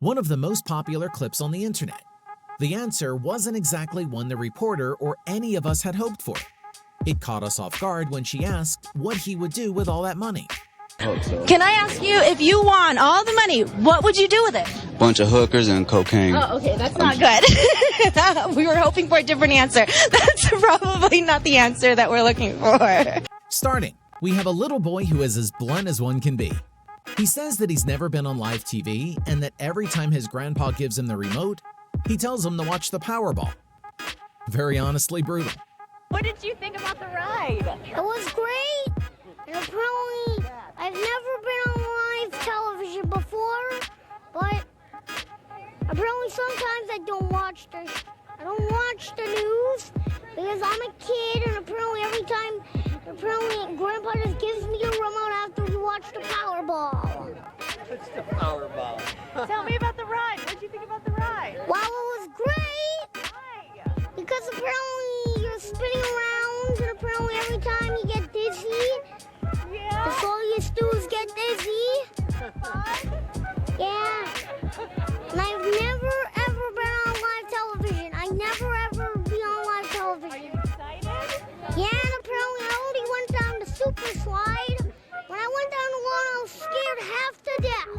One of the most popular clips on the internet. The answer wasn't exactly one the reporter or any of us had hoped for. It caught us off guard when she asked what he would do with all that money. Can I ask you, if you won all the money, what would you do with it? Bunch of hookers and cocaine. Oh, okay, that's not good. We were hoping for a different answer. That's probably not the answer that we're looking for. Starting, we have a little boy who is as blunt as one can be. He says that he's never been on live TV and that every time his grandpa gives him the remote, he tells him to watch the Powerball. Very honestly brutal. What did you think about the ride? It was great. And apparently, I've never been on live television before, but apparently sometimes I don't watch the news because I'm a kid, and apparently Grandpa just gives me a remote after we watch the Powerball. It's the Powerball. Tell me about the ride. What did you think about the ride? Wow, it was great. Why? Because apparently you're spinning around, and apparently every time you get dizzy, Yeah. that's all you do is get dizzy. Yeah. And I've never ever been on live television. I never ever be on live television. Excited? Yeah, and apparently I only went down the super slide. When I went down the one, I was scared half to death.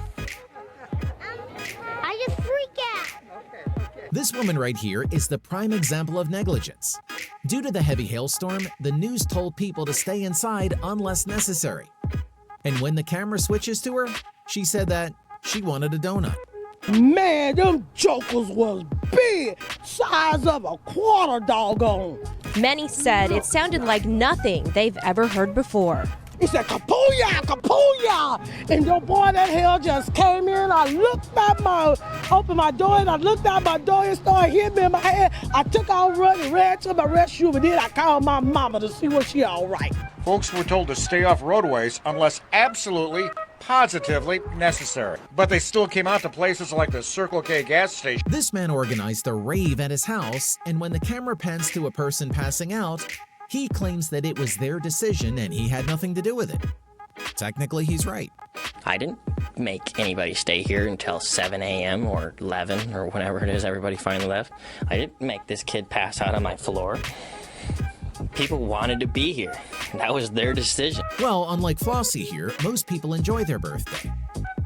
I just freak out. This woman right here is the prime example of negligence. Due to the heavy hailstorm, the news told people to stay inside unless necessary. And when the camera switches to her, she said that she wanted a donut. Man, them jokers was big, size of a quarter doggone. Many said it sounded like nothing they've ever heard before. He said, Kapooyah, Kapooyah! And your boy that hell just came in. I opened my door and I looked out my door and started hitting me in my head. I took out running, ran to my rescue, but then I called my mama to see was she all right. Folks were told to stay off roadways unless absolutely, positively necessary. But they still came out to places like the Circle K gas station. This man organized a rave at his house, and when the camera pans to a person passing out, he claims that it was their decision and he had nothing to do with it. Technically, he's right. I didn't make anybody stay here until 7 a.m. or 11 or whenever it is everybody finally left. I didn't make this kid pass out on my floor. People wanted to be here. That was their decision. Well, unlike Flossie here, most people enjoy their birthday.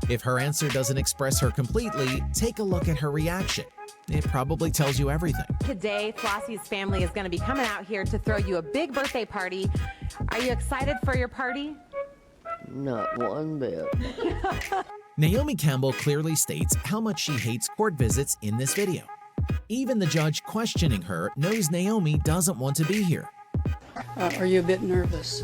If her answer doesn't express her completely, take a look at her reaction. It probably tells you everything. Today, Flossie's family is going to be coming out here to throw you a big birthday party. Are you excited for your party? Not one bit. Naomi Campbell clearly states how much she hates court visits in this video. Even the judge questioning her knows Naomi doesn't want to be here. Are you a bit nervous?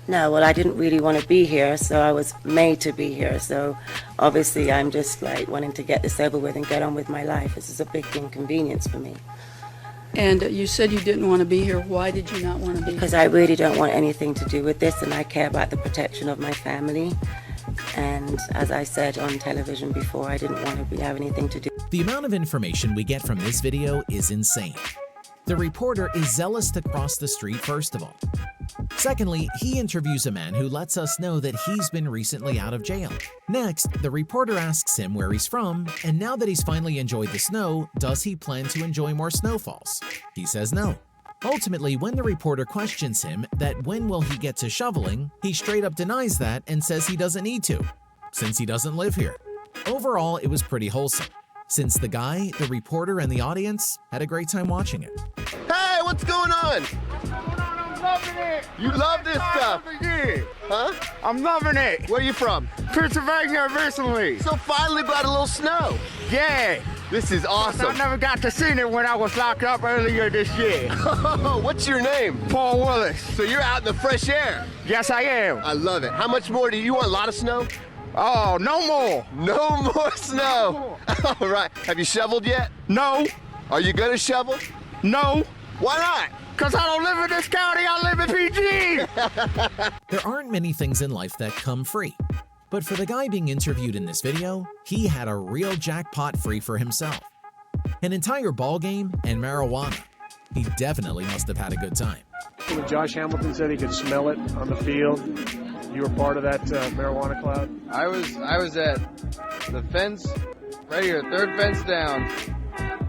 No, well, I didn't really want to be here, so I was made to be here. So obviously I'm just like wanting to get this over with and get on with my life. This is a big inconvenience for me. And you said you didn't want to be here. Why did you not want to be Because here? I really don't want anything to do with this, and I care about the protection of my family. And as I said on television before, I didn't want to have anything to do. The amount of information we get from this video is insane. The reporter is zealous to cross the street, first of all. Secondly, he interviews a man who lets us know that he's been recently out of jail. Next, the reporter asks him where he's from, and now that he's finally enjoyed the snow, does he plan to enjoy more snowfalls? He says no. Ultimately, when the reporter questions him that when will he get to shoveling, he straight up denies that and says he doesn't need to, since he doesn't live here. Overall, it was pretty wholesome, since the guy, the reporter, and the audience had a great time watching it. Hey, what's going on? I'm loving it. You love this stuff? Huh? I'm loving it. Where are you from? Pennsylvania originally. So finally got a little snow. Yeah. This is awesome. I never got to see it when I was locked up earlier this year. What's your name? Paul Willis. So you're out in the fresh air? Yes, I am. I love it. How much more do you want? A lot of snow? Oh, no more. No more snow. All right. Have you shoveled yet? No. Are you going to shovel? No. Why not? Because I don't live in this county. I live in PG. There aren't many things in life that come free. But for the guy being interviewed in this video, he had a real jackpot free for himself. An entire ball game and marijuana. He definitely must have had a good time. When Josh Hamilton said he could smell it on the field, you were part of that marijuana cloud? I was at the fence right here, third fence down,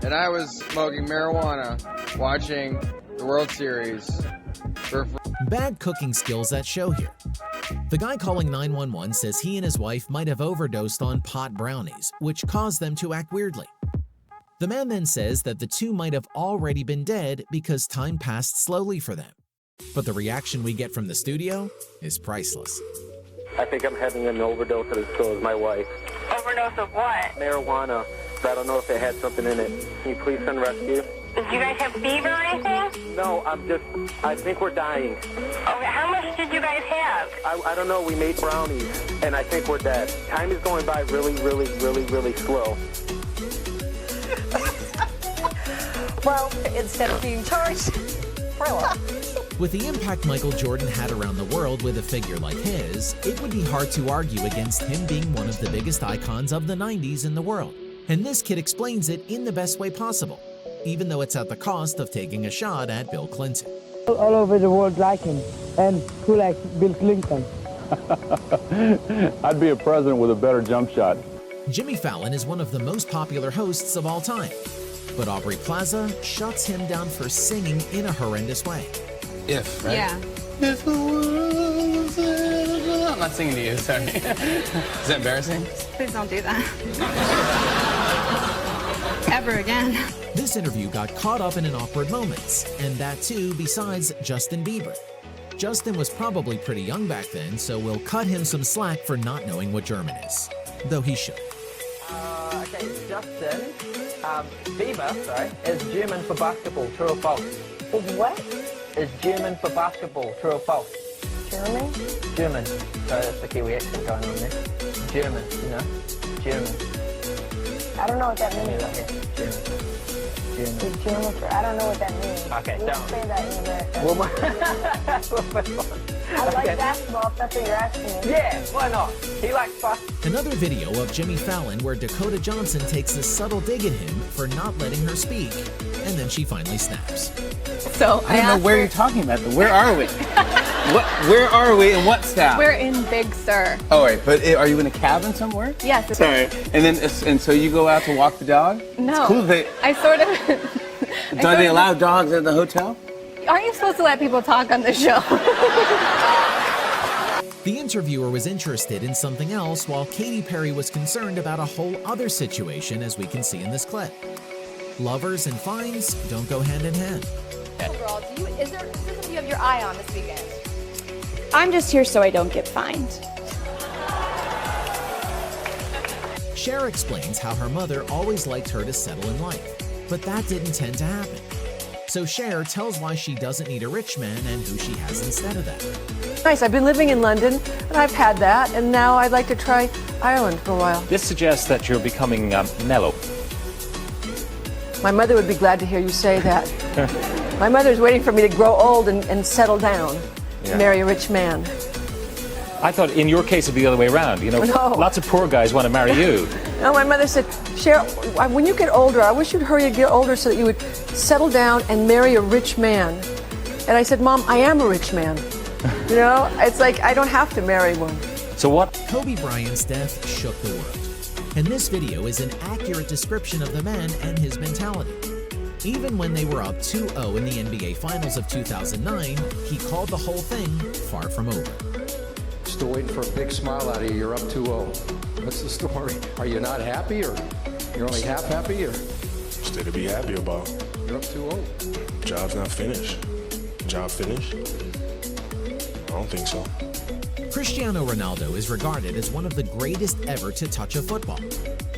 and I was smoking marijuana watching the World Series. Bad cooking skills that show here. The guy calling 911 says he and his wife might have overdosed on pot brownies, which caused them to act weirdly. The man then says that the two might have already been dead because time passed slowly for them. But the reaction we get from the studio is priceless. I think I'm having an overdose, and so is my wife. Overdose of what? Marijuana. I don't know if it had something in it. Can you please send rescue? Did you guys have fever or anything? No, I think we're dying. Okay, how much did you guys have? I don't know. We made brownies, and I think we're dead. Time is going by really, really, really, really slow. Well, instead of being charged, throw up. With the impact Michael Jordan had around the world with a figure like his, it would be hard to argue against him being one of the biggest icons of the 90s in the world. And this kid explains it in the best way possible, even though it's at the cost of taking a shot at Bill Clinton. All over the world like him, and who likes Bill Clinton? I'd be a president with a better jump shot. Jimmy Fallon is one of the most popular hosts of all time, but Aubrey Plaza shuts him down for singing in a horrendous way. If, right? Yeah. If the world was I'm not singing to you, sorry. Is that embarrassing? Please don't do that. Ever again. This interview got caught up in an awkward moment, and that too besides Justin Bieber. Justin was probably pretty young back then, so we'll cut him some slack for not knowing what German is, though he should. Okay, Justin Bieber, is German for basketball, true or false? What? Is German for basketball, true or false? German? German. So that's the Kiwi accent going on there. German, you know? German. I don't know what that means. Okay, German. Is German for, I don't know what that means. Okay, we don't say that in America. I like basketball, if that's what you're asking me. Yeah, why not? He likes basketball. Another video of Jimmy Fallon where Dakota Johnson takes a subtle dig at him for not letting her speak, and then she finally snaps. So I don't know where you're talking about, though. Where are we? Where are we and what staff? We're in Big Sur. Oh, right, but are you in a cabin somewhere? Yes. Sorry. And so you go out to walk the dog? No. It's cool. I sort of... Do they allow dogs at the hotel? Aren't you supposed to let people talk on the show? The interviewer was interested in something else while Katy Perry was concerned about a whole other situation, as we can see in this clip. Lovers and fines don't go hand in hand. Overall, is there something you have your eye on this weekend? I'm just here so I don't get fined. Cher explains how her mother always liked her to settle in life, but that didn't tend to happen. So Cher tells why she doesn't need a rich man and who she has instead of that. Nice, I've been living in London, and I've had that, and now I'd like to try Ireland for a while. This suggests that you're becoming mellow. My mother would be glad to hear you say that. My mother's waiting for me to grow old and settle down, to marry a rich man. I thought in your case it'd be the other way around. You know, lots of poor guys want to marry you. No, my mother said, Cher, when you get older, I wish you'd hurry and get older so that you would settle down and marry a rich man. And I said, Mom, I am a rich man. You know, it's like I don't have to marry one. So what? Kobe Bryant's death shook the world. And this video is an accurate description of the man and his mentality. Even when they were up 2-0 in the NBA Finals of 2009, he called the whole thing far from over. Still waiting for a big smile out of you. You're up 2-0. What's the story? Are you not happy, or you're only half happy, or? Still to be happy about. You're up 2-0. Job's not finished. Job finished? I don't think so. Cristiano Ronaldo is regarded as one of the greatest ever to touch a football.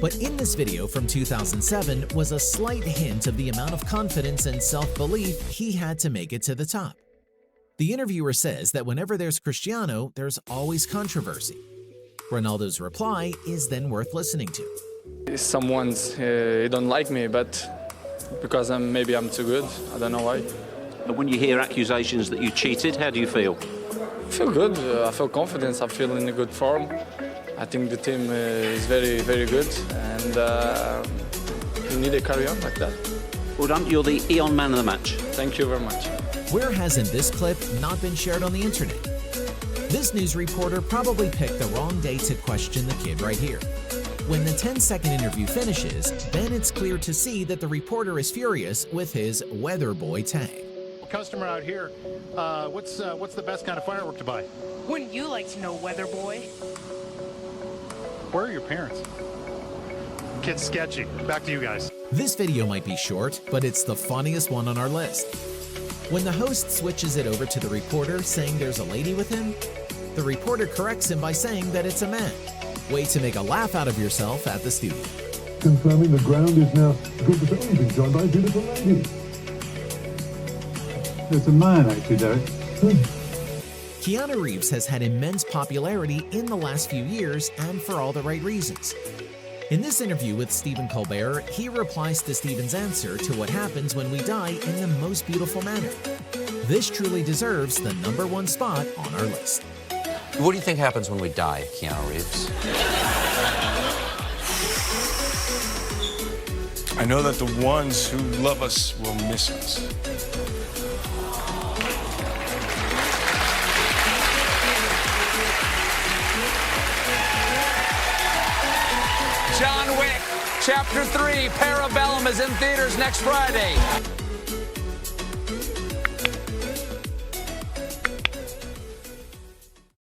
But in this video from 2007 was a slight hint of the amount of confidence and self-belief he had to make it to the top. The interviewer says that whenever there's Cristiano, there's always controversy. Ronaldo's reply is then worth listening to. Someone's don't like me, but because maybe I'm too good. I don't know why. And when you hear accusations that you cheated, how do you feel? I feel good. I feel confidence. I feel in a good form. I think the team is very, very good, and you need to carry on like that. Well done. You're the Eon Man of the match. Thank you very much. Where hasn't this clip not been shared on the internet? This news reporter probably picked the wrong day to question the kid right here. When the 10-second interview finishes, then it's clear to see that the reporter is furious with his Weather Boy tag. Customer out here, what's the best kind of firework to buy? Wouldn't you like to know, Weather Boy? Where are your parents? Kid's sketchy. Back to you guys. This video might be short, but it's the funniest one on our list. When the host switches it over to the reporter saying there's a lady with him, the reporter corrects him by saying that it's a man. Way to make a laugh out of yourself at the studio. Confirming the ground is now good for anything joined by a beautiful lady. It's a man, actually, Derek. Keanu Reeves has had immense popularity in the last few years, and for all the right reasons. In this interview with Stephen Colbert, he replies to Stephen's answer to what happens when we die in the most beautiful manner. This truly deserves the #1 spot on our list. What do you think happens when we die, Keanu Reeves? I know that the ones who love us will miss us. John Wick, Chapter 3, Parabellum is in theaters next Friday.